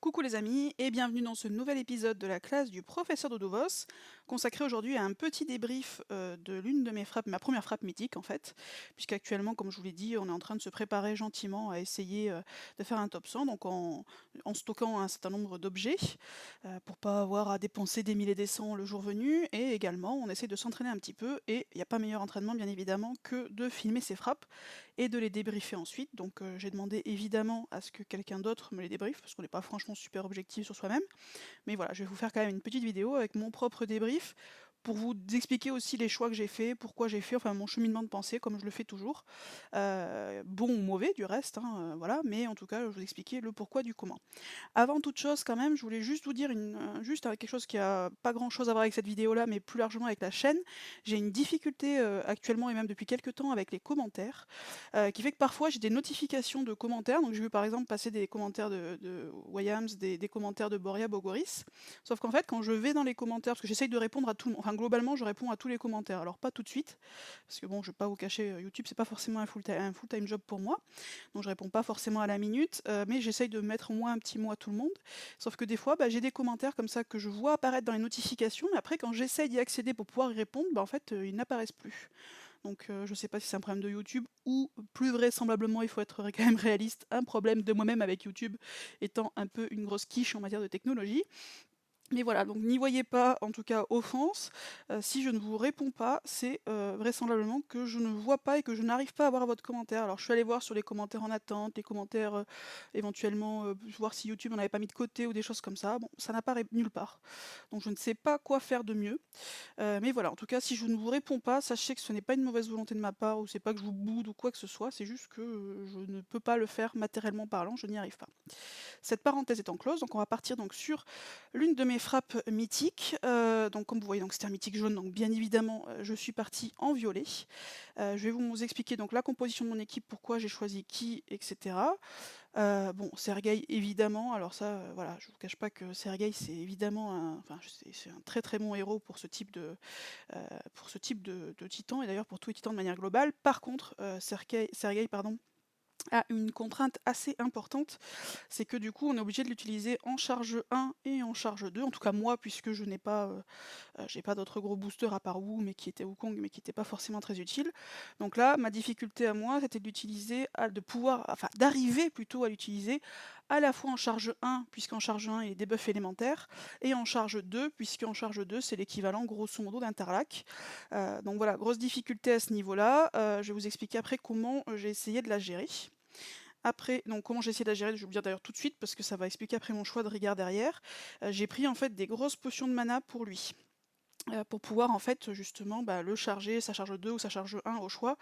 Coucou les amis et bienvenue dans ce nouvel épisode de la classe du professeur Dodovos, consacré aujourd'hui à un petit débrief de l'une de mes frappes, ma première frappe mythique en fait, puisqu'actuellement, comme je vous l'ai dit, on est en train de se préparer gentiment à essayer de faire un top 100, donc en stockant un certain nombre d'objets, pour pas avoir à dépenser des milliers et des cents le jour venu, et également on essaie de s'entraîner un petit peu, et il n'y a pas meilleur entraînement bien évidemment que de filmer ses frappes et de les débriefer ensuite. Donc j'ai demandé évidemment à ce que quelqu'un d'autre me les débriefe, parce qu'on n'est pas franchement super objectif sur soi-même. Mais voilà, je vais vous faire quand même une petite vidéo avec mon propre débrief, pour vous expliquer aussi les choix que j'ai faits, pourquoi j'ai fait, enfin mon cheminement de pensée, comme je le fais toujours. Bon ou mauvais du reste, hein, voilà, mais en tout cas, je vais vous expliquer le pourquoi du comment. Avant toute chose, quand même, je voulais juste vous dire juste quelque chose qui a pas grand-chose à voir avec cette vidéo-là, mais plus largement avec la chaîne. J'ai une difficulté actuellement et même depuis quelques temps avec les commentaires, qui fait que parfois j'ai des notifications de commentaires. Donc j'ai vu par exemple passer des commentaires de Wayams, des commentaires de Boria Bogoris. Sauf qu'en fait, quand je vais dans les commentaires, parce que j'essaye de répondre à tout le monde, enfin globalement, je réponds à tous les commentaires. Alors pas tout de suite, parce que bon, je vais pas vous cacher, YouTube, c'est pas forcément un full-time job pour moi. Donc je réponds pas forcément à la minute, mais j'essaye de mettre au moins un petit mot à tout le monde. Sauf que des fois, j'ai des commentaires comme ça que je vois apparaître dans les notifications, mais après quand j'essaye d'y accéder pour pouvoir y répondre, en fait, ils n'apparaissent plus. Donc je sais pas si c'est un problème de YouTube ou plus vraisemblablement, il faut être quand même réaliste, un problème de moi-même avec YouTube étant un peu une grosse quiche en matière de technologie. Mais voilà, donc n'y voyez pas, en tout cas, offense. Si je ne vous réponds pas, c'est vraisemblablement que je ne vois pas et que je n'arrive pas à voir votre commentaire. Alors je suis allée voir sur les commentaires en attente, les commentaires éventuellement, voir si YouTube n'en avait pas mis de côté ou des choses comme ça. Bon, ça n'apparaît nulle part. Donc je ne sais pas quoi faire de mieux. Mais voilà, en tout cas, si je ne vous réponds pas, sachez que ce n'est pas une mauvaise volonté de ma part, ou c'est pas que je vous boude ou quoi que ce soit, c'est juste que je ne peux pas le faire matériellement parlant, je n'y arrive pas. Cette parenthèse étant close, donc on va partir donc sur l'une de mes frappes mythiques. Donc comme vous voyez, donc c'était un mythique jaune, donc bien évidemment, je suis partie en violet. Je vais vous expliquer donc la composition de mon équipe, pourquoi j'ai choisi qui, etc. Bon, Sergueï évidemment, alors ça, voilà, je vous cache pas que Sergueï c'est évidemment enfin c'est un très très bon héros pour ce type de titan, et d'ailleurs pour tous les titans de manière globale. Par contre, Sergueï, pardon, a une contrainte assez importante, c'est que du coup on est obligé de l'utiliser en charge 1 et en charge 2, en tout cas moi, puisque je n'ai pas, j'ai pas d'autres gros boosters à part Wu, mais qui était Wukong, mais qui était pas forcément très utile. Donc là, ma difficulté à moi, c'était de l'utiliser, enfin d'arriver plutôt à l'utiliser à la fois en charge 1, puisqu'en charge 1 il y a des buffs élémentaires, et en charge 2, puisqu'en charge 2 c'est l'équivalent grosso modo d'Interlac. Donc voilà, grosse difficulté à ce niveau-là. Je vais vous expliquer après comment j'ai essayé de la gérer. Après, donc comment j'ai essayé de la gérer, je vais vous dire d'ailleurs tout de suite, parce que ça va expliquer après mon choix de rigueur derrière. J'ai pris en fait des grosses potions de mana pour lui. Pour pouvoir en fait justement le charger, sa charge 2 ou sa charge 1 au choix,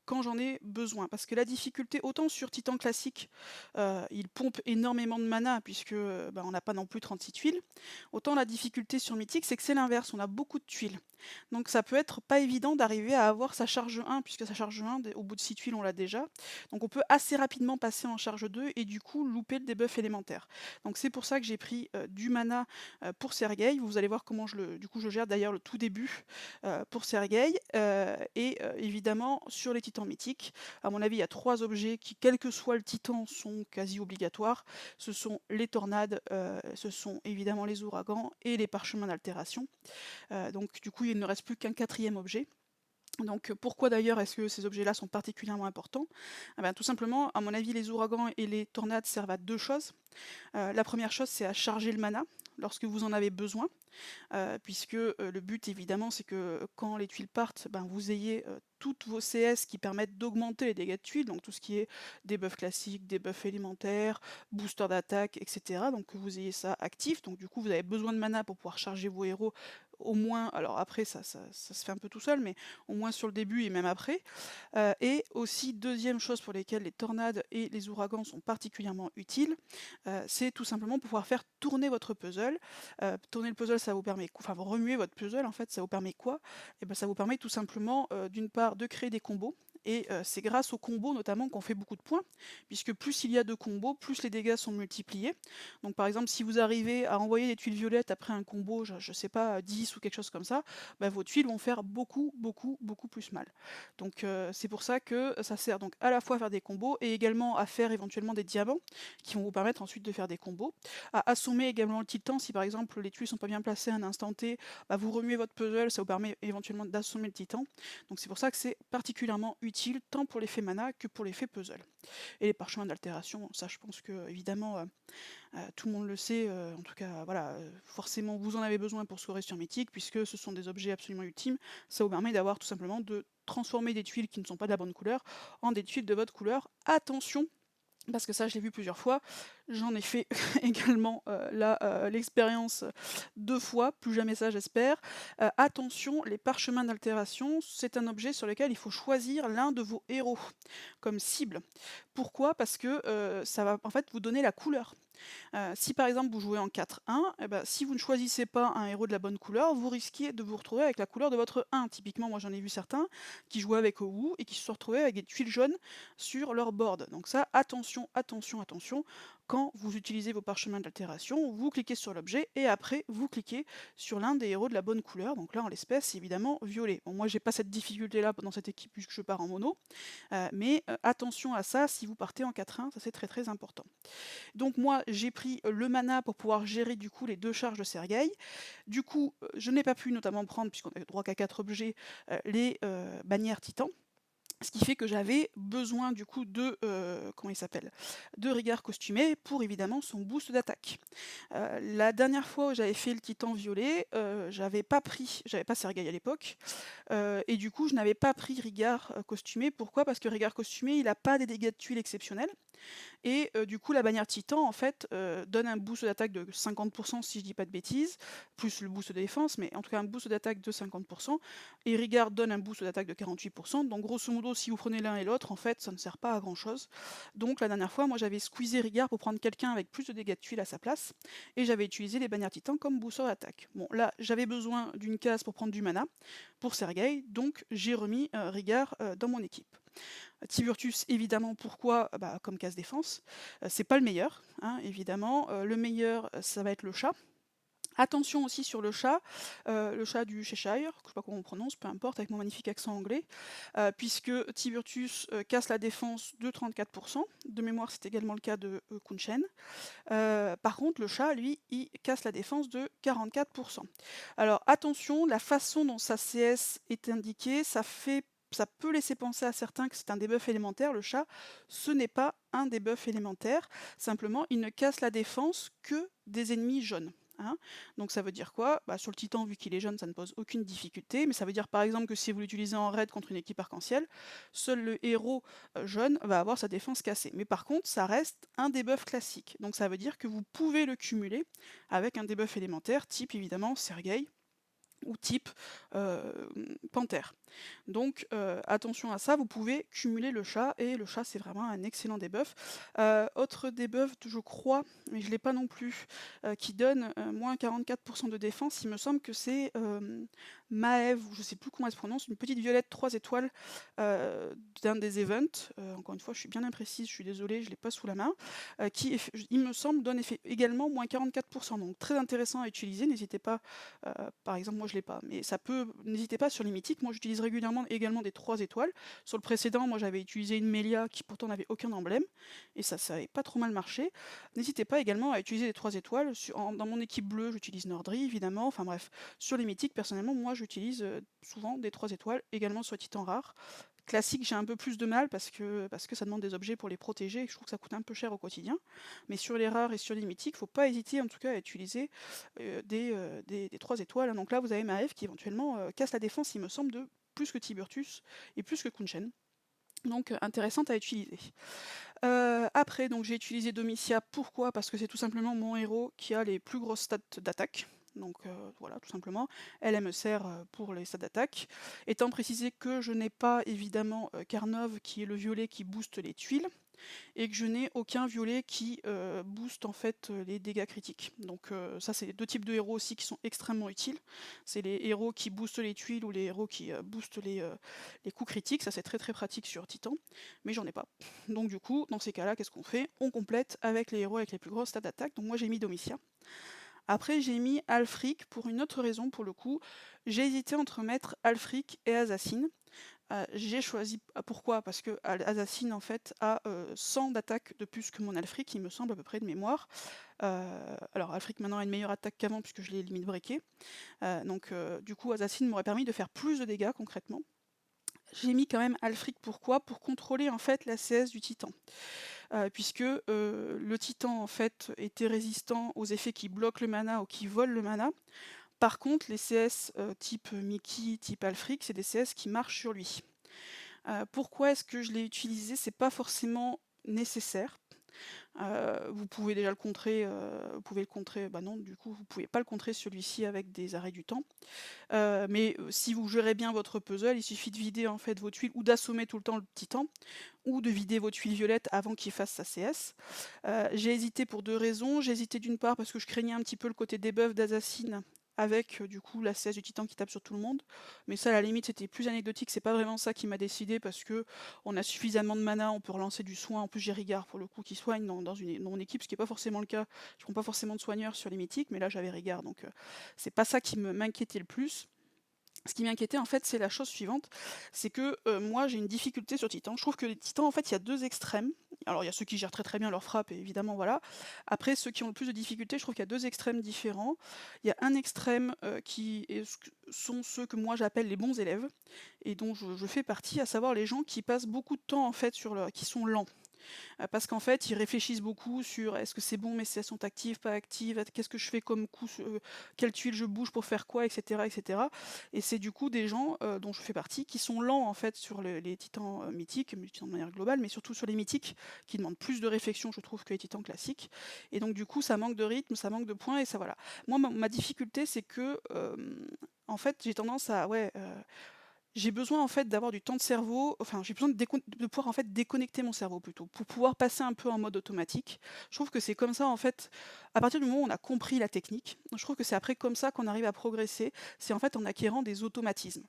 quand j'en ai besoin. Parce que la difficulté, autant sur Titan classique, il pompe énormément de mana puisque on n'a pas non plus 36 tuiles, autant la difficulté sur Mythique, c'est que c'est l'inverse, on a beaucoup de tuiles. Donc ça peut être pas évident d'arriver à avoir sa charge 1, puisque sa charge 1, au bout de 6 tuiles, on l'a déjà. Donc on peut assez rapidement passer en charge 2 et du coup louper le debuff élémentaire. Donc c'est pour ça que j'ai pris du mana pour Sergueï. Vous allez voir comment du coup je gère d'ailleurs le tout début pour Sergueï. Évidemment, sur les titans mythiques, à mon avis, il y a 3 objets qui, quel que soit le titan, sont quasi obligatoires. Ce sont les tornades, ce sont évidemment les ouragans et les parchemins d'altération. Donc du coup, il ne reste plus qu'un 4e objet. Donc pourquoi d'ailleurs est-ce que ces objets-là sont particulièrement importants? Tout simplement, à mon avis, les ouragans et les tornades servent à 2 choses. La première chose, c'est à charger le mana lorsque vous en avez besoin, puisque le but évidemment c'est que quand les tuiles partent, vous ayez toutes vos CS qui permettent d'augmenter les dégâts de tuiles, donc tout ce qui est debuff classiques, debuff élémentaires, booster d'attaque, etc. Donc que vous ayez ça actif, donc du coup vous avez besoin de mana pour pouvoir charger vos héros, au moins, alors après ça se fait un peu tout seul, mais au moins sur le début et même après. Et aussi, deuxième chose pour lesquelles les tornades et les ouragans sont particulièrement utiles, c'est tout simplement pouvoir faire tourner votre puzzle. Tourner le puzzle, ça vous permet, enfin remuer votre puzzle en fait, ça vous permet quoi? Et ça vous permet tout simplement d'une part de créer des combos et c'est grâce aux combos notamment qu'on fait beaucoup de points, puisque plus il y a de combos, plus les dégâts sont multipliés. Donc par exemple, si vous arrivez à envoyer des tuiles violettes après un combo, je sais pas, 10 ou quelque chose comme ça, bah, vos tuiles vont faire beaucoup, beaucoup, beaucoup plus mal. Donc c'est pour ça que ça sert donc à la fois à faire des combos et également à faire éventuellement des diamants qui vont vous permettre ensuite de faire des combos, à assommer également le titan si par exemple les tuiles sont pas bien placées à un instant T, bah, vous remuez votre puzzle, ça vous permet éventuellement d'assommer le titan. Donc c'est pour ça que c'est particulièrement utile tant pour l'effet mana que pour l'effet puzzle. Et les parchemins d'altération, ça je pense que évidemment tout le monde le sait, en tout cas voilà, forcément vous en avez besoin pour scorer sur Mythique puisque ce sont des objets absolument ultimes. Ça vous permet d'avoir tout simplement de transformer des tuiles qui ne sont pas de la bonne couleur en des tuiles de votre couleur. Attention, parce que ça je l'ai vu plusieurs fois, j'en ai fait également l'expérience 2 fois, plus jamais ça j'espère. Attention, les parchemins d'altération, c'est un objet sur lequel il faut choisir l'un de vos héros comme cible. Pourquoi? Parce que ça va en fait vous donner la couleur. Si par exemple vous jouez en 4-1, et ben, si vous ne choisissez pas un héros de la bonne couleur, vous risquez de vous retrouver avec la couleur de votre 1. Typiquement, moi j'en ai vu certains qui jouaient avec Owu et qui se sont retrouvés avec des tuiles jaunes sur leur board. Donc ça, attention, attention, attention. Quand vous utilisez vos parchemins d'altération, vous cliquez sur l'objet et après vous cliquez sur l'un des héros de la bonne couleur. Donc là en l'espèce, c'est évidemment violet. Bon, moi j'ai pas cette difficulté là dans cette équipe puisque je pars en mono, mais attention à ça si vous partez en 4-1, ça c'est très très important. Donc moi j'ai pris le mana pour pouvoir gérer du coup les 2 charges de Sergueï. Du coup, je n'ai pas pu notamment prendre, puisqu'on a droit qu'à 4 objets, les bannières titans. Ce qui fait que j'avais besoin du coup de, comment il s'appelle? De Rigard costumé pour évidemment son boost d'attaque. La dernière fois où j'avais fait le titan violet, j'avais pas Sergueï à l'époque, et du coup je n'avais pas pris Rigard costumé. Pourquoi? Parce que Rigard costumé, il a pas des dégâts de tuiles exceptionnels. Et du coup, la bannière titan, en fait, donne un boost d'attaque de 50% si je dis pas de bêtises, plus le boost de défense, mais en tout cas un boost d'attaque de 50%. Et Rigard donne un boost d'attaque de 48%. Donc grosso modo, si vous prenez l'un et l'autre, en fait, ça ne sert pas à grand chose. Donc la dernière fois, moi j'avais squeezé Rigard pour prendre quelqu'un avec plus de dégâts de tuiles à sa place, et j'avais utilisé les bannières titan comme booster d'attaque. Bon, là, j'avais besoin d'une case pour prendre du mana pour Sergueï, donc j'ai remis Rigard dans mon équipe. Tiburtus, évidemment, pourquoi? Bah, comme case défense. C'est pas le meilleur, hein, évidemment. Le meilleur, ça va être le chat. Attention aussi sur le chat du Cheshire, je sais pas comment on prononce, peu importe, avec mon magnifique accent anglais, puisque Tiburtus casse la défense de 34%. De mémoire, c'est également le cas de Kunchen. Par contre, le chat, lui, il casse la défense de 44%. Alors attention, la façon dont sa CS est indiquée, ça peut laisser penser à certains que c'est un debuff élémentaire. Le chat, ce n'est pas un debuff élémentaire. Simplement, il ne casse la défense que des ennemis jaunes. Hein. Donc ça veut dire quoi? Bah, sur le titan, vu qu'il est jaune, ça ne pose aucune difficulté. Mais ça veut dire par exemple que si vous l'utilisez en raid contre une équipe arc-en-ciel, seul le héros jaune va avoir sa défense cassée. Mais par contre, ça reste un debuff classique. Donc ça veut dire que vous pouvez le cumuler avec un debuff élémentaire, type évidemment Sergueï ou type panthère. Donc attention à ça, vous pouvez cumuler le chat, et le chat c'est vraiment un excellent debuff. Autre debuff, je crois, mais je ne l'ai pas non plus, qui donne moins 44% de défense, il me semble que c'est Maëv, ou je ne sais plus comment elle se prononce, une petite violette 3 étoiles d'un des events, encore une fois je suis bien imprécise, je suis désolée, je ne l'ai pas sous la main, qui il me semble donne également moins 44%, donc très intéressant à utiliser, n'hésitez pas, par exemple moi je l'ai pas, mais ça peut, n'hésitez pas sur les mythiques, moi j'utilise régulièrement également des 3 étoiles. Sur le précédent, moi j'avais utilisé une Mélia qui pourtant n'avait aucun emblème, et ça n'avait pas trop mal marché. N'hésitez pas également à utiliser des 3 étoiles. Dans mon équipe bleue, j'utilise Nordri évidemment, enfin bref. Sur les mythiques, personnellement, moi j'utilise souvent des 3 étoiles, également sur Titan rare. Classique, j'ai un peu plus de mal parce que ça demande des objets pour les protéger et je trouve que ça coûte un peu cher au quotidien. Mais sur les rares et sur les mythiques, faut pas hésiter en tout cas à utiliser des 3 étoiles. Donc là, vous avez Maëv qui éventuellement casse la défense, il me semble, de plus que Tiburtus et plus que Kunchen. Donc intéressante à utiliser. Après, donc j'ai utilisé Domitia. Pourquoi? Parce que c'est tout simplement mon héros qui a les plus grosses stats d'attaque. Donc voilà, tout simplement. Elle me sert pour les stats d'attaque. Étant précisé que je n'ai pas évidemment Karnov, qui est le violet qui booste les tuiles. et que je n'ai aucun violet qui booste en fait les dégâts critiques. Donc ça c'est 2 types de héros aussi qui sont extrêmement utiles. C'est les héros qui boostent les tuiles ou les héros qui boostent les coups critiques, ça c'est très très pratique sur Titan, mais j'en ai pas. Donc du coup, dans ces cas-là, qu'est-ce qu'on fait? On complète avec les héros avec les plus grosses stats d'attaque, donc moi j'ai mis Domitia. Après j'ai mis Alfric pour une autre raison pour le coup, j'ai hésité entre mettre Alfric et Assassin. J'ai choisi pourquoi? Parce que Assassin en fait a 100 d'attaque de plus que mon Alfric, il me semble à peu près de mémoire. Alors Alfric maintenant a une meilleure attaque qu'avant puisque je l'ai limite breaké. Donc du coup Assassin m'aurait permis de faire plus de dégâts concrètement. J'ai mis quand même Alfric pourquoi? Pour contrôler en fait la CS du Titan. Puisque le Titan en fait était résistant aux effets qui bloquent le mana ou qui volent le mana. Par contre, les CS type Mickey, type Alfric, c'est des CS qui marchent sur lui. Pourquoi est-ce que je l'ai utilisé? C'est pas forcément nécessaire. Vous pouvez déjà le contrer, vous pouvez le contrer, bah non, du coup, vous pouvez pas le contrer celui-ci avec des arrêts du temps. Mais si vous gérez bien votre puzzle, il suffit de vider en fait vos tuiles ou d'assommer tout le temps le titan, ou de vider vos tuiles violettes avant qu'il fasse sa CS. J'ai hésité pour 2 raisons. J'ai hésité d'une part parce que je craignais un petit peu le côté debuff d'Assassin avec du coup la CS du titan qui tape sur tout le monde. Mais ça à la limite c'était plus anecdotique, c'est pas vraiment ça qui m'a décidé parce que on a suffisamment de mana, on peut relancer du soin, en plus j'ai Rigard pour le coup qui soigne dans mon équipe, ce qui n'est pas forcément le cas. Je prends pas forcément de soigneurs sur les mythiques, mais là j'avais Rigard, donc c'est pas ça qui m'inquiétait le plus. Ce qui m'inquiétait en fait, c'est la chose suivante, c'est que moi j'ai une difficulté sur Titan. Je trouve que les Titans en fait il y a 2 extrêmes. Alors il y a ceux qui gèrent très très bien leur frappe, et évidemment voilà. Après ceux qui ont le plus de difficultés, je trouve qu'il y a 2 extrêmes différents. Il y a un extrême sont ceux que moi j'appelle les bons élèves, et dont je fais partie, à savoir les gens qui passent beaucoup de temps en fait qui sont lents. Parce qu'en fait, ils réfléchissent beaucoup sur est-ce que c'est bon, mes CS sont actives, pas actives, qu'est-ce que je fais comme coup, quelle tuile je bouge pour faire quoi, etc. etc. Et c'est du coup des gens dont je fais partie qui sont lents en fait sur les titans mythiques, mais de manière globale, mais surtout sur les mythiques qui demandent plus de réflexion, je trouve, que les titans classiques. Et donc du coup, ça manque de rythme, ça manque de points, et ça voilà. Moi, ma difficulté, c'est que en fait, j'ai tendance à j'ai besoin en fait d'avoir du temps de cerveau, enfin j'ai besoin de pouvoir en fait déconnecter mon cerveau plutôt, pour pouvoir passer un peu en mode automatique. Je trouve que c'est comme ça en fait, à partir du moment où on a compris la technique, je trouve que c'est après comme ça qu'on arrive à progresser, c'est en fait en acquérant des automatismes.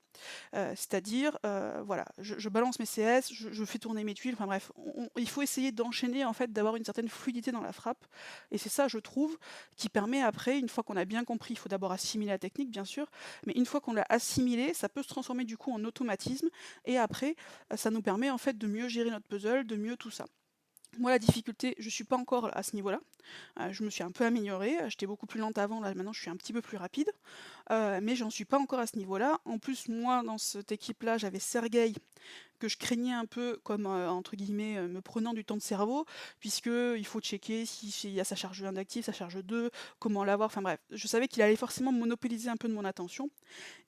C'est-à-dire, voilà, je balance mes CS, je fais tourner mes tuiles, enfin bref, il faut essayer d'enchaîner en fait, d'avoir une certaine fluidité dans la frappe, et c'est ça je trouve qui permet après, une fois qu'on a bien compris, il faut d'abord assimiler la technique bien sûr, mais une fois qu'on l'a assimilé, ça peut se transformer du coup en automatisme, et après, ça nous permet en fait de mieux gérer notre puzzle, de mieux tout ça. Moi, la difficulté, je suis pas encore à ce niveau-là. Je me suis un peu améliorée. J'étais beaucoup plus lente avant, là maintenant je suis un petit peu plus rapide. Mais j'en suis pas encore à ce niveau-là. En plus, moi, dans cette équipe-là, j'avais Sergueï, que je craignais un peu comme, entre guillemets, me prenant du temps de cerveau, puisque il faut checker s'il y a sa charge 1 d'actif, sa charge 2, comment l'avoir, enfin bref. Je savais qu'il allait forcément monopoliser un peu de mon attention.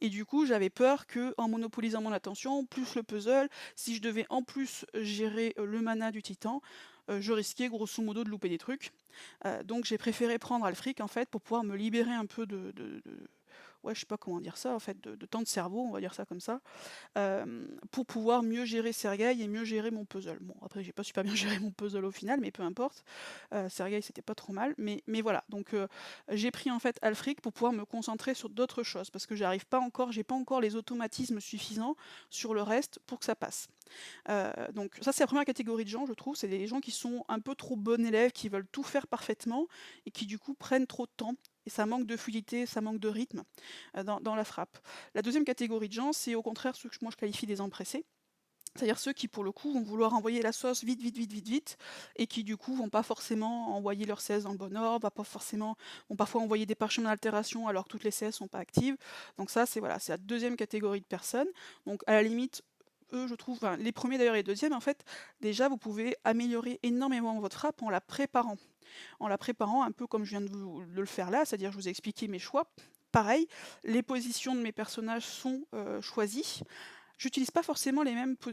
Et du coup, j'avais peur que, en monopolisant mon attention, plus le puzzle, si je devais en plus gérer le mana du titan, je risquais grosso modo de louper des trucs. Donc j'ai préféré prendre Alfric en fait pour pouvoir me libérer un peu ouais, je sais pas comment dire ça en fait, de temps de cerveau, on va dire ça comme ça, pour pouvoir mieux gérer Sergueï et mieux gérer mon puzzle. Bon, après j'ai pas super bien géré mon puzzle au final, mais peu importe. Sergueï c'était pas trop mal, mais voilà. Donc j'ai pris en fait Alfric pour pouvoir me concentrer sur d'autres choses, parce que j'ai pas encore les automatismes suffisants sur le reste pour que ça passe. Donc ça c'est la première catégorie de gens, je trouve, c'est les gens qui sont un peu trop bons élèves, qui veulent tout faire parfaitement et qui du coup prennent trop de temps. Et ça manque de fluidité, ça manque de rythme dans la frappe. La deuxième catégorie de gens, c'est au contraire ceux que moi je qualifie des empressés. C'est-à-dire ceux qui, pour le coup, vont vouloir envoyer la sauce vite, vite, vite, vite, vite, et qui, du coup, vont pas forcément envoyer leurs CS dans le bon ordre, vont parfois envoyer des parchemins d'altération alors que toutes les CS sont pas actives. Donc ça, c'est voilà, c'est la deuxième catégorie de personnes. Donc à la limite, eux, je trouve, enfin, les premiers d'ailleurs et les deuxièmes, en fait, déjà, vous pouvez améliorer énormément votre frappe en la préparant. En la préparant un peu comme je viens de le faire là, c'est-à-dire je vous ai expliqué mes choix. Pareil, les positions de mes personnages sont choisies. J'utilise pas forcément le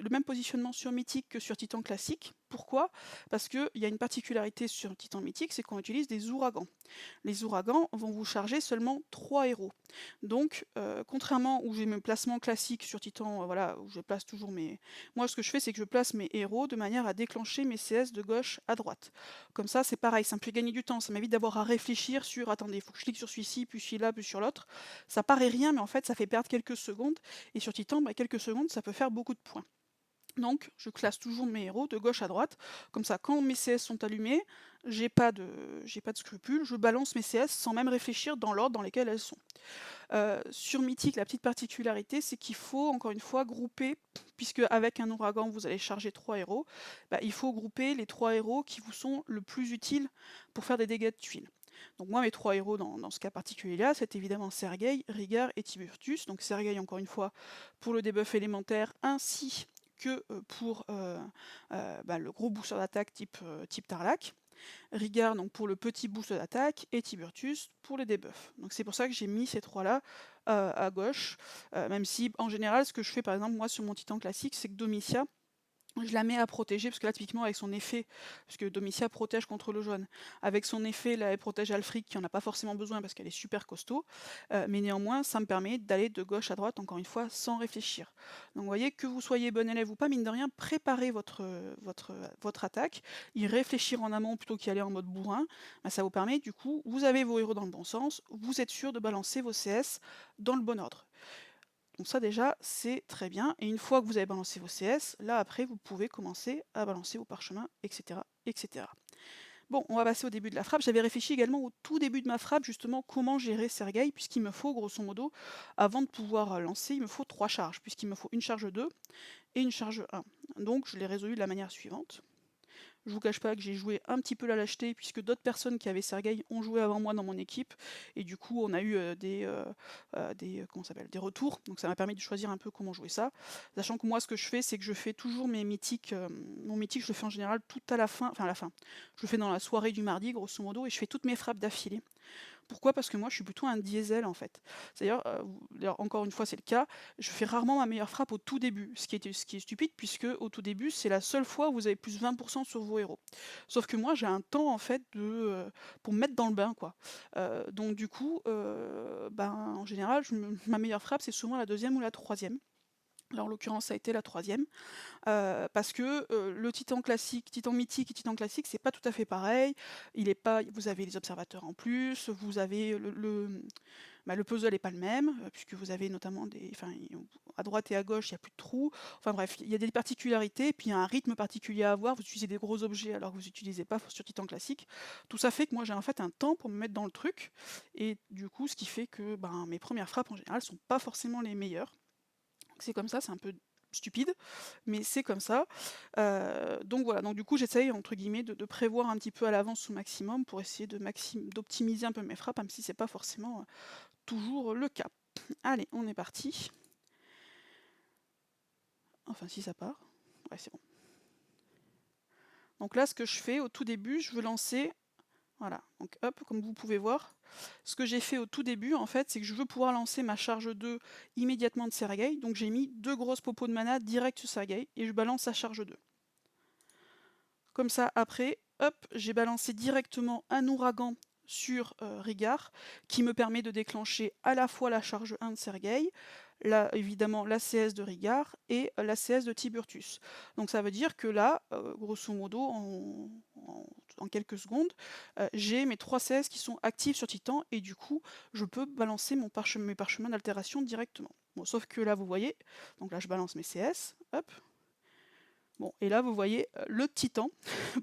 même positionnement sur Mythique que sur Titan classique. Pourquoi? Parce qu'il y a une particularité sur Titan Mythique, c'est qu'on utilise des ouragans. Les ouragans vont vous charger seulement 3 héros. Donc, contrairement où j'ai mes placements classiques sur Titan, voilà, où je place toujours mes... Moi, ce que je fais, c'est que je place mes héros de manière à déclencher mes CS de gauche à droite. Comme ça, c'est pareil, ça me fait gagner du temps, ça m'évite d'avoir à réfléchir sur, attendez, il faut que je clique sur celui-ci, puis celui-là, puis sur l'autre. Ça paraît rien, mais en fait, ça fait perdre quelques secondes. Et sur Titan, bah, quelques secondes, ça peut faire beaucoup de points. Donc, je classe toujours mes héros de gauche à droite. Comme ça, quand mes CS sont allumés, j'ai pas de scrupules, je balance mes CS sans même réfléchir dans l'ordre dans lequel elles sont. Sur Mythique, la petite particularité, c'est qu'il faut encore une fois grouper, puisque avec un ouragan, vous allez charger 3 héros, bah, il faut grouper les 3 héros qui vous sont le plus utiles pour faire des dégâts de tuiles. Donc moi, mes 3 héros dans ce cas particulier-là, c'est évidemment Sergei, Rigard et Tiburtus. Donc Sergei, encore une fois, pour le debuff élémentaire, ainsi que pour le gros booster d'attaque type Tarlac. Rigard donc pour le petit boost d'attaque et Tiburtus pour les debuffs. Donc c'est pour ça que j'ai mis ces trois-là à gauche, même si en général ce que je fais par exemple moi sur mon Titan classique, c'est que Domitia, je la mets à protéger, parce que là, typiquement, avec son effet, parce que Domitia protège contre le jaune, avec son effet, là, elle protège Alfric, qui en a pas forcément besoin parce qu'elle est super costaud, mais néanmoins, ça me permet d'aller de gauche à droite, encore une fois, sans réfléchir. Donc, vous voyez, que vous soyez bon élève ou pas, mine de rien, préparez votre attaque, y réfléchir en amont plutôt qu'y aller en mode bourrin, bah, ça vous permet, du coup, vous avez vos héros dans le bon sens, vous êtes sûr de balancer vos CS dans le bon ordre. Donc ça déjà, c'est très bien. Et une fois que vous avez balancé vos CS, là après, vous pouvez commencer à balancer vos parchemins, etc. etc. Bon, on va passer au début de la frappe. J'avais réfléchi également au tout début de ma frappe, justement, comment gérer Sergei, puisqu'il me faut, grosso modo, avant de pouvoir lancer, il me faut 3 charges, puisqu'il me faut une charge 2 et une charge 1. Donc je l'ai résolu de la manière suivante. Je vous cache pas que j'ai joué un petit peu la lâcheté puisque d'autres personnes qui avaient Sergei ont joué avant moi dans mon équipe et du coup on a eu des retours, donc ça m'a permis de choisir un peu comment jouer ça, sachant que moi ce que je fais c'est que je fais toujours mes mythiques, mon mythique je le fais en général tout à la fin, je le fais dans la soirée du mardi grosso modo et je fais toutes mes frappes d'affilée. Pourquoi? Parce que moi je suis plutôt un diesel en fait. D'ailleurs, encore une fois c'est le cas, je fais rarement ma meilleure frappe au tout début, ce qui est stupide puisque au tout début c'est la seule fois où vous avez plus 20% sur vos héros. Sauf que moi j'ai un temps en fait pour me mettre dans le bain quoi. Donc du coup, en général ma meilleure frappe c'est souvent la deuxième ou la troisième. Là en l'occurrence ça a été la troisième. Parce que le Titan classique, Titan mythique et Titan classique, c'est pas tout à fait pareil. Il est pas, vous avez les observateurs en plus, vous avez le puzzle n'est pas le même, puisque vous avez notamment à droite et à gauche, il n'y a plus de trous. Enfin bref, il y a des particularités, puis il y a un rythme particulier à avoir. Vous utilisez des gros objets alors que vous n'utilisez pas sur Titan classique. Tout ça fait que moi j'ai en fait un temps pour me mettre dans le truc, et du coup, ce qui fait que mes premières frappes en général sont pas forcément les meilleures. C'est comme ça, c'est un peu stupide, mais c'est comme ça. Donc voilà, donc du coup j'essaye entre guillemets de prévoir un petit peu à l'avance au maximum pour essayer d'optimiser un peu mes frappes, même si c'est pas forcément toujours le cas. Allez, on est parti. Enfin si ça part. Ouais, c'est bon. Donc là ce que je fais au tout début, je veux lancer. Voilà, donc hop, comme vous pouvez voir, ce que j'ai fait au tout début, en fait, c'est que je veux pouvoir lancer ma charge 2 immédiatement de Sergei. Donc j'ai mis 2 grosses popos de mana direct sur Sergei et je balance sa charge 2. Comme ça, après, hop, j'ai balancé directement un ouragan sur Rigard, qui me permet de déclencher à la fois la charge 1 de Sergei, là évidemment la CS de Rigard et la CS de Tiburtus. Donc ça veut dire que là, grosso modo, en quelques secondes, j'ai mes 3 CS qui sont actifs sur Titan et du coup je peux balancer mes parchemins d'altération directement. Bon, sauf que là vous voyez, donc là je balance mes CS, hop. Bon, et là vous voyez le Titan.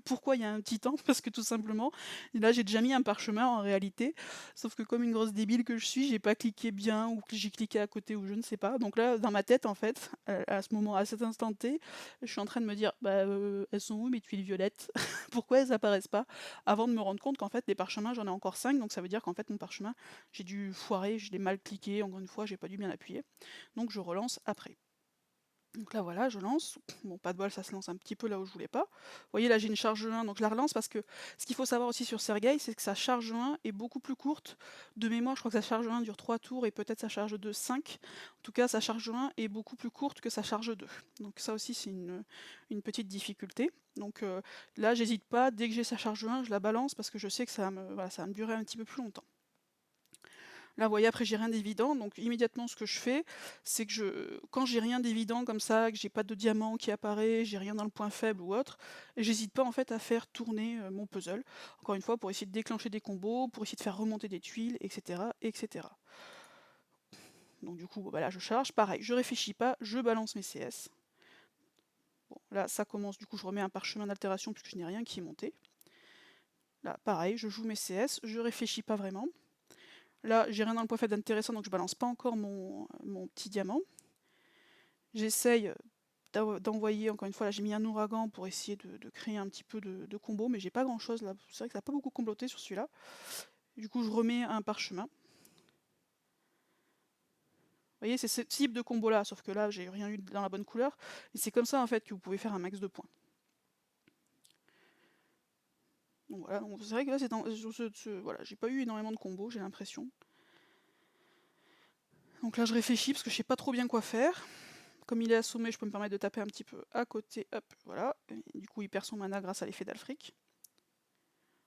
Pourquoi il y a un Titan? Parce que tout simplement, là j'ai déjà mis un parchemin en réalité, sauf que comme une grosse débile que je suis, j'ai pas cliqué bien ou que j'ai cliqué à côté ou je ne sais pas. Donc là, dans ma tête en fait, à ce moment, à cet instant T, je suis en train de me dire, elles sont où mes tuiles violettes? Pourquoi elles apparaissent pas? Avant de me rendre compte qu'en fait, des parchemins, j'en ai encore 5, donc ça veut dire qu'en fait mon parchemin, j'ai dû foirer, je l'ai mal cliqué, encore une fois, j'ai pas dû bien appuyer. Donc je relance après. Donc là voilà, je lance. Bon, pas de bol, ça se lance un petit peu là où je voulais pas. Vous voyez là j'ai une charge 1, donc je la relance parce que ce qu'il faut savoir aussi sur Sergei, c'est que sa charge 1 est beaucoup plus courte. De mémoire, je crois que sa charge 1 dure 3 tours et peut-être sa charge 2 5. En tout cas, sa charge 1 est beaucoup plus courte que sa charge 2. Donc ça aussi c'est une petite difficulté. Donc là j'hésite pas, dès que j'ai sa charge 1, je la balance parce que je sais que ça va me durer un petit peu plus longtemps. Là, vous voyez, après, j'ai rien d'évident, donc immédiatement, ce que je fais, c'est que quand j'ai rien d'évident comme ça, que j'ai pas de diamant qui apparaît, j'ai rien dans le point faible ou autre, j'hésite pas en fait à faire tourner mon puzzle. Encore une fois, pour essayer de déclencher des combos, pour essayer de faire remonter des tuiles, etc., etc. Donc du coup, bon, bah là, je charge. Pareil, je réfléchis pas, je balance mes CS. Bon, là, ça commence, du coup, je remets un parchemin d'altération puisque je n'ai rien qui est monté. Là, pareil, je joue mes CS, je réfléchis pas vraiment. Là, j'ai rien dans le point faible d'intéressant, donc je balance pas encore mon petit diamant. J'essaye d'envoyer, encore une fois, là j'ai mis un ouragan pour essayer de créer un petit peu de combo, mais j'ai pas grand chose là. C'est vrai que ça n'a pas beaucoup comploté sur celui-là. Du coup, je remets un parchemin. Vous voyez, c'est ce type de combo là, sauf que là, j'ai rien eu dans la bonne couleur. Et c'est comme ça en fait que vous pouvez faire un max de points. Donc voilà, c'est vrai que là, voilà, j'ai pas eu énormément de combos, j'ai l'impression. Donc là, je réfléchis parce que je sais pas trop bien quoi faire. Comme il est assommé, je peux me permettre de taper un petit peu à côté, hop, voilà. Et du coup, il perd son mana grâce à l'effet d'Alfric.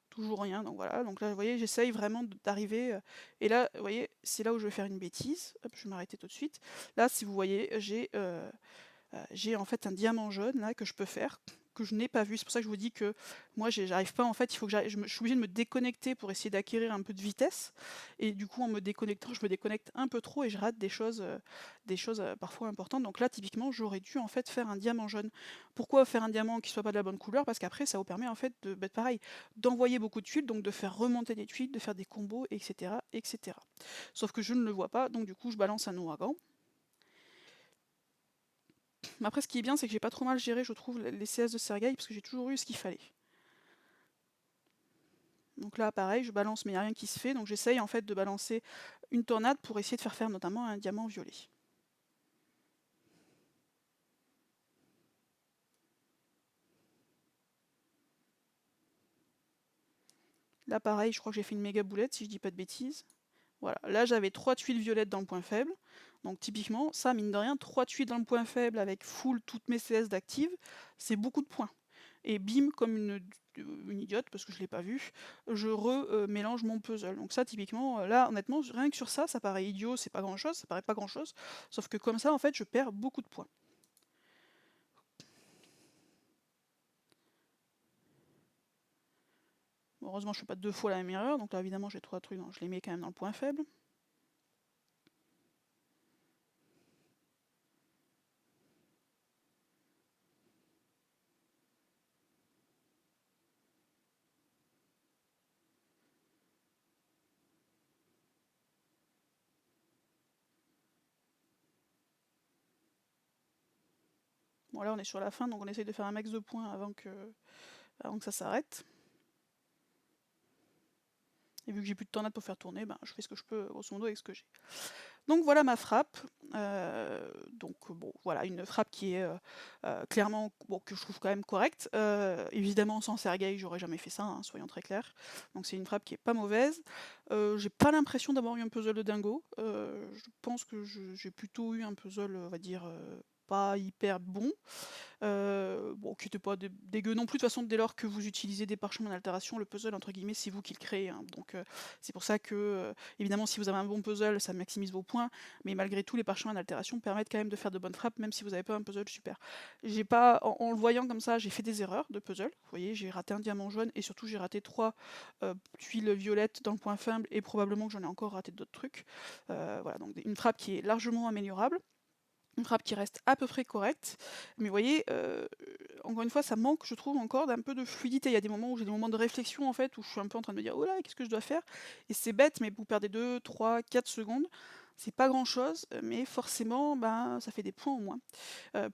Toujours rien, donc voilà. Donc là, vous voyez, j'essaye vraiment d'arriver. Et là, vous voyez, c'est là où je vais faire une bêtise. Hop, je vais m'arrêter tout de suite. Là, si vous voyez, j'ai en fait un diamant jaune là que je peux faire, que je n'ai pas vu. C'est pour ça que je vous dis que moi j'arrive pas en fait, il faut que je suis obligée de me déconnecter pour essayer d'acquérir un peu de vitesse. Et du coup en me déconnectant, je me déconnecte un peu trop et je rate des choses parfois importantes. Donc là typiquement j'aurais dû en fait faire un diamant jaune. Pourquoi faire un diamant qui soit pas de la bonne couleur? Parce qu'après ça vous permet en fait pareil, d'envoyer beaucoup de tuiles, donc de faire remonter des tuiles, de faire des combos, etc. etc. Sauf que je ne le vois pas, donc du coup je balance un ouragan. Mais après, ce qui est bien, c'est que j'ai pas trop mal géré, je trouve, les CS de Sergueï, parce que j'ai toujours eu ce qu'il fallait. Donc là, pareil, je balance, mais il n'y a rien qui se fait. Donc j'essaye en fait de balancer une tornade pour essayer de faire notamment un diamant violet. Là, pareil, je crois que j'ai fait une méga boulette, si je dis pas de bêtises. Voilà, là j'avais 3 tuiles violettes dans le point faible. Donc typiquement, ça, mine de rien, 3 tuiles dans le point faible avec full toutes mes CS d'active, c'est beaucoup de points. Et bim, comme une idiote, parce que je ne l'ai pas vu, je remélange mon puzzle. Donc ça, typiquement, là, honnêtement, rien que sur ça, ça paraît idiot, c'est pas grand-chose, ça paraît pas grand-chose. Sauf que comme ça, en fait, je perds beaucoup de points. Bon, heureusement, je fais pas 2 fois la même erreur, donc là, évidemment, j'ai 3 trucs, donc je les mets quand même dans le point faible. Bon, là, on est sur la fin, donc on essaye de faire un max de points avant que ça s'arrête. Et vu que j'ai plus de tornade pour faire tourner, ben, je fais ce que je peux, grosso modo, avec ce que j'ai. Donc voilà ma frappe. Donc bon, voilà, une frappe qui est clairement, bon, que je trouve quand même correcte. Évidemment, sans Sergueï, j'aurais jamais fait ça, hein, soyons très clairs. Donc c'est une frappe qui est pas mauvaise. J'ai pas l'impression d'avoir eu un puzzle de dingo. Je pense que j'ai plutôt eu un puzzle, on va dire, pas hyper bon. Bon, qui était pas dégueu non plus. De toute façon, dès lors que vous utilisez des parchemins d'altération, le puzzle, entre guillemets, c'est vous qui le créez, hein. Donc c'est pour ça que, évidemment, si vous avez un bon puzzle, ça maximise vos points, mais malgré tout, les parchemins d'altération permettent quand même de faire de bonnes frappes, même si vous n'avez pas un puzzle super. J'ai pas, en le voyant comme ça, j'ai fait des erreurs de puzzle. Vous voyez, j'ai raté un diamant jaune et surtout j'ai raté 3 tuiles violettes dans le point faible et probablement que j'en ai encore raté d'autres trucs. Voilà, donc une frappe qui est largement améliorable. Une frappe qui reste à peu près correcte, mais vous voyez, encore une fois, ça manque, je trouve, encore d'un peu de fluidité. Il y a des moments où j'ai des moments de réflexion, en fait, où je suis un peu en train de me dire: «Oh là, qu'est-ce que je dois faire?» Et c'est bête, mais vous perdez 2, 3, 4 secondes. C'est pas grand-chose, mais forcément, ben, ça fait des points au moins.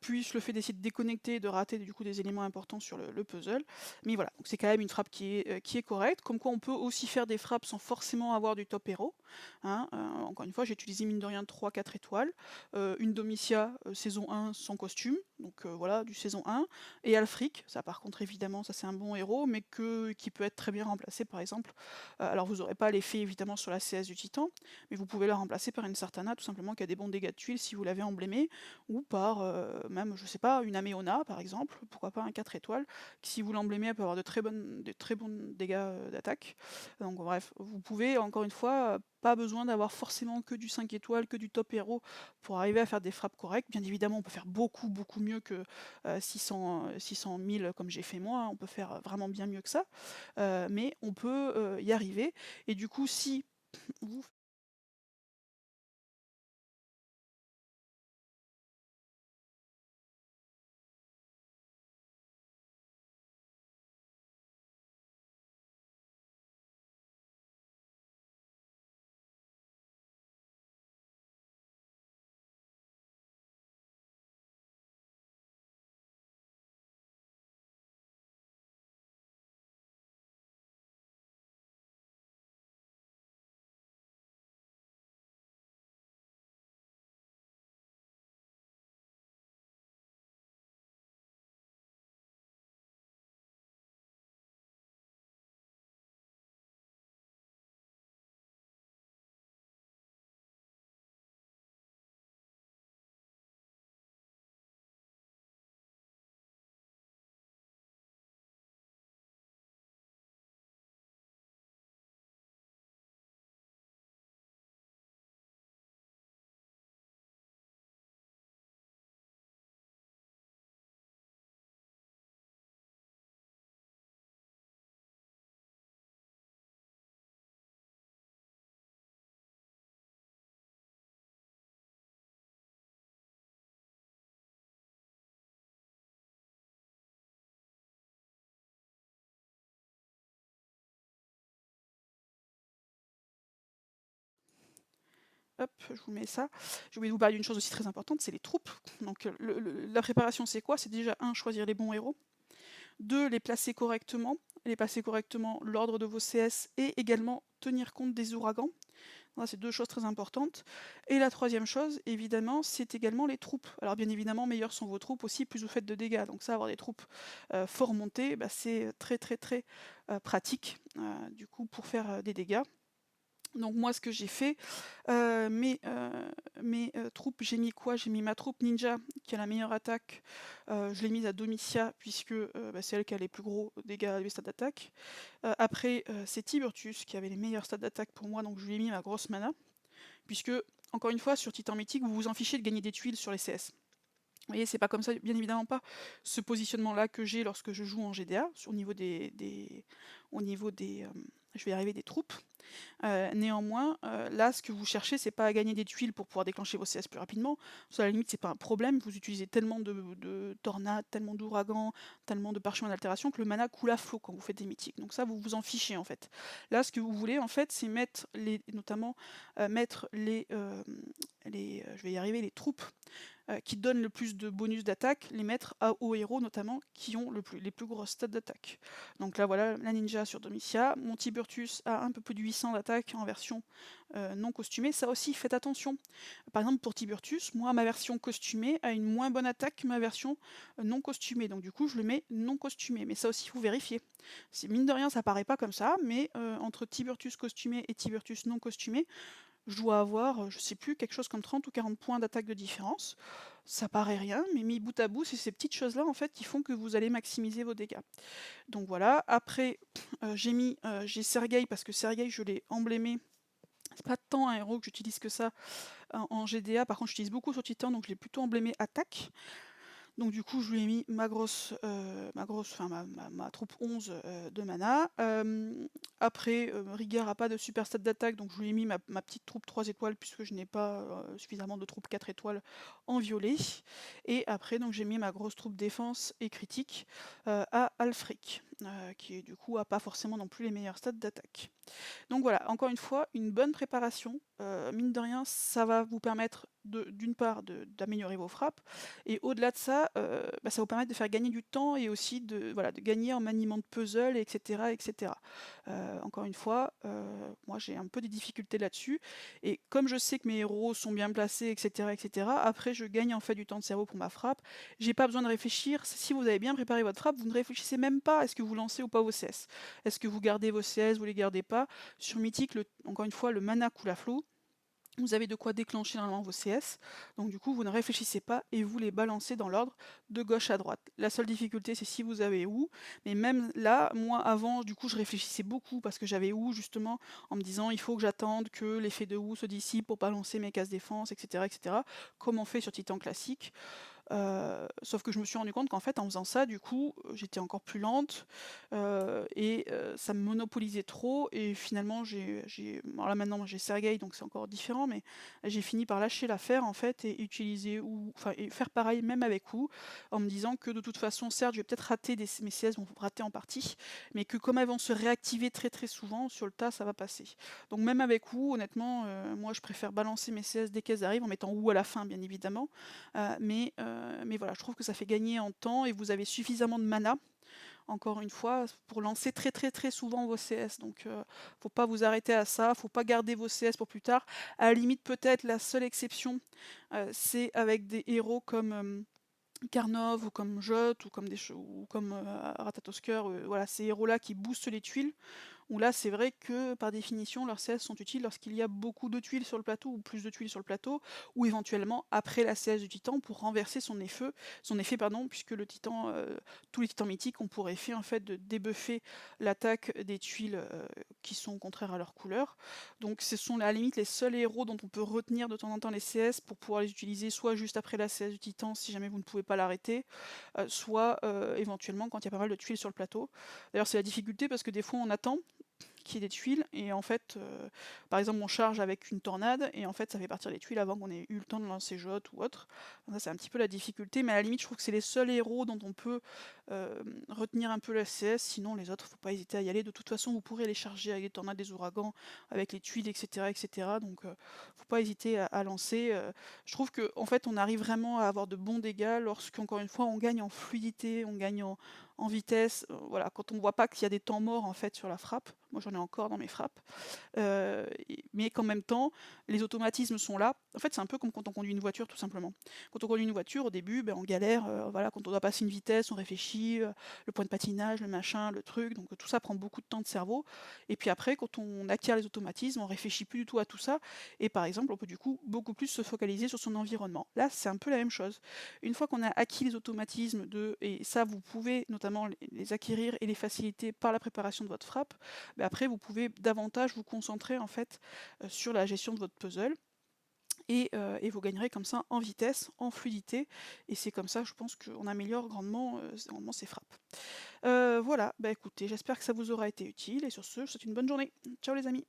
Puis le fait d'essayer de déconnecter, de rater du coup des éléments importants sur le puzzle. Mais voilà, donc c'est quand même une frappe qui est correcte. Comme quoi on peut aussi faire des frappes sans forcément avoir du top héros, hein. Encore une fois, j'ai utilisé mine de rien 3-4 étoiles. Une Domitia saison 1 sans costume, donc voilà, du saison 1. Et Alfric, ça par contre évidemment, ça c'est un bon héros, mais qui peut être très bien remplacé par exemple. Alors vous n'aurez pas l'effet évidemment sur la CS du Titan, mais vous pouvez la remplacer par une Sartana tout simplement qui a des bons dégâts de tuiles si vous l'avez emblémé, ou par même, je sais pas, une Améona par exemple, pourquoi pas un 4 étoiles, qui si vous l'emblémez, elle peut avoir de très bons dégâts d'attaque. Donc bref, vous pouvez encore une fois pas besoin d'avoir forcément que du 5 étoiles, que du top héros pour arriver à faire des frappes correctes. Bien évidemment, on peut faire beaucoup, beaucoup mieux que 600 000 comme j'ai fait moi, hein. On peut faire vraiment bien mieux que ça, mais on peut y arriver. Et du coup, si vous Hop, je vous mets ça. Je voulais vous parler d'une chose aussi très importante, c'est les troupes. Donc la préparation, c'est quoi? C'est déjà, un, choisir les bons héros. Deux, les placer correctement l'ordre de vos CS et également tenir compte des ouragans. Voilà, c'est deux choses très importantes. Et la troisième chose, évidemment, c'est également les troupes. Alors bien évidemment, meilleures sont vos troupes aussi, plus vous faites de dégâts. Donc ça, avoir des troupes fort montées, bah, c'est très très très pratique du coup pour faire des dégâts. Donc moi, ce que j'ai fait, mes troupes, j'ai mis quoi? J'ai mis ma troupe ninja qui a la meilleure attaque, je l'ai mise à Domitia puisque bah, c'est elle qui a les plus gros dégâts, les stats d'attaque. Après, c'est Tiburtius qui avait les meilleurs stats d'attaque pour moi, donc je lui ai mis ma grosse mana, puisque, encore une fois, sur Titan Mythique, vous vous en fichez de gagner des tuiles sur les CS. Vous voyez, c'est pas comme ça, bien évidemment pas ce positionnement-là que j'ai lorsque je joue en GDA, au niveau des je vais y arriver, des troupes. Néanmoins, là, ce que vous cherchez, c'est pas à gagner des tuiles pour pouvoir déclencher vos CS plus rapidement. Ça, à la limite, c'est pas un problème. Vous utilisez tellement de tornades, tellement d'ouragans, tellement de parchemins d'altération que le mana coule à flot quand vous faites des mythiques. Donc ça, vous vous en fichez en fait. Là, ce que vous voulez en fait, c'est mettre notamment mettre je vais y arriver, les troupes qui donnent le plus de bonus d'attaque, les mettre aux héros notamment qui ont les plus grosses stats d'attaque. Donc là voilà, la ninja sur Domitia, mon Tiburtius a un peu plus de 800 d'attaque en version non costumée. Ça aussi, faites attention. Par exemple pour Tiburtius, moi ma version costumée a une moins bonne attaque que ma version non costumée. Donc du coup je le mets non costumé. Mais ça aussi, il faut vérifier. Mine de rien, ça paraît pas comme ça, mais entre Tiburtius costumé et Tiburtius non costumé, je dois avoir, je sais plus, quelque chose comme 30 ou 40 points d'attaque de différence. Ça paraît rien, mais mis bout à bout, c'est ces petites choses-là en fait qui font que vous allez maximiser vos dégâts. Donc voilà, après j'ai Sergei parce que Sergei je l'ai emblémé. C'est pas tant un héros que j'utilise que ça en GDA, par contre j'utilise beaucoup sur Titan, donc je l'ai plutôt emblémé attaque. Donc du coup, je lui ai mis ma troupe 11 de mana. Après, Rigueur a pas de super stat d'attaque, donc je lui ai mis ma petite troupe 3 étoiles puisque je n'ai pas suffisamment de troupes 4 étoiles en violet. Et après, donc j'ai mis ma grosse troupe défense et critique à Alfric, qui du coup a pas forcément non plus les meilleurs stats d'attaque. Donc voilà, encore une fois, une bonne préparation, mine de rien, ça va vous permettre d'une part d'améliorer vos frappes, et au-delà de ça, bah, ça va vous permettre de faire gagner du temps et aussi de gagner en maniement de puzzle, etc. etc. Encore une fois, moi j'ai un peu des difficultés là-dessus, et comme je sais que mes héros sont bien placés, etc., etc., après je gagne en fait du temps de cerveau pour ma frappe. J'ai pas besoin de réfléchir. Si vous avez bien préparé votre frappe, vous ne réfléchissez même pas à est-ce que vous lancez ou pas vos CS. Est-ce que vous gardez vos CS, vous les gardez pas. Sur Mythique, encore une fois, le mana coule à flot. Vous avez de quoi déclencher normalement vos CS, donc du coup vous ne réfléchissez pas et vous les balancez dans l'ordre de gauche à droite. La seule difficulté c'est si vous avez OU, mais même là, moi avant du coup je réfléchissais beaucoup parce que j'avais OU justement en me disant il faut que j'attende que l'effet de OU se dissipe pour balancer mes cases défense, etc. etc. comme on fait sur Titan classique. Sauf que je me suis rendu compte qu'en fait, en faisant ça, du coup, j'étais encore plus lente et ça me monopolisait trop. Et finalement, alors là maintenant, j'ai Sergei, donc c'est encore différent, mais j'ai fini par lâcher l'affaire en fait et utiliser ou enfin et faire pareil même avec ou en me disant que de toute façon, certes, je vais peut-être rater mes CS vont rater en partie, mais que comme elles vont se réactiver très très souvent sur le tas, ça va passer. Donc même avec ou, honnêtement, moi je préfère balancer mes CS dès qu'elles arrivent en mettant ou à la fin, bien évidemment. Mais voilà, je trouve que ça fait gagner en temps et vous avez suffisamment de mana, encore une fois, pour lancer très très très souvent vos CS. Donc faut pas vous arrêter à ça, faut pas garder vos CS pour plus tard. À la limite, peut-être la seule exception, c'est avec des héros comme Karnov ou comme Jot ou comme Ratatosker, voilà, ces héros-là qui boostent les tuiles où là c'est vrai que par définition leurs CS sont utiles lorsqu'il y a beaucoup de tuiles sur le plateau ou plus de tuiles sur le plateau, ou éventuellement après la CS du titan pour renverser son effet pardon, puisque le titan, tous les titans mythiques ont pour effet en fait de débuffer l'attaque des tuiles qui sont contraires à leur couleur. Donc ce sont à la limite les seuls héros dont on peut retenir de temps en temps les CS pour pouvoir les utiliser soit juste après la CS du titan si jamais vous ne pouvez pas l'arrêter, soit éventuellement quand il y a pas mal de tuiles sur le plateau. D'ailleurs c'est la difficulté parce que des fois on attend qui est des tuiles, et en fait, par exemple, on charge avec une tornade, et en fait, ça fait partir les tuiles avant qu'on ait eu le temps de lancer Jot ou autre. Donc ça, c'est un petit peu la difficulté, mais à la limite, je trouve que c'est les seuls héros dont on peut retenir un peu la CS, sinon les autres, faut pas hésiter à y aller. De toute façon, vous pourrez les charger avec les tornades des ouragans, avec les tuiles, etc. etc. Donc, faut pas hésiter à lancer. Je trouve que en fait, on arrive vraiment à avoir de bons dégâts lorsqu'encore une fois, on gagne en fluidité, on gagne en vitesse, voilà, quand on voit pas qu'il y a des temps morts en fait sur la frappe. Moi j'en ai encore dans mes frappes. Mais qu'en même temps, les automatismes sont là. En fait, c'est un peu comme quand on conduit une voiture, tout simplement. Quand on conduit une voiture, au début, ben, on galère, voilà, quand on doit passer une vitesse, on réfléchit, le point de patinage, le machin, le truc, donc tout ça prend beaucoup de temps de cerveau. Et puis après, quand on acquiert les automatismes, on réfléchit plus du tout à tout ça. Et par exemple, on peut du coup beaucoup plus se focaliser sur son environnement. Là, c'est un peu la même chose. Une fois qu'on a acquis les automatismes et ça, vous pouvez notamment les acquérir et les faciliter par la préparation de votre frappe, ben après, vous pouvez davantage vous concentrer en fait sur la gestion de votre puzzle. Et vous gagnerez comme ça en vitesse, en fluidité, et c'est comme ça, je pense qu'on améliore grandement ses frappes. Voilà, bah écoutez, j'espère que ça vous aura été utile, et sur ce, je vous souhaite une bonne journée. Ciao les amis!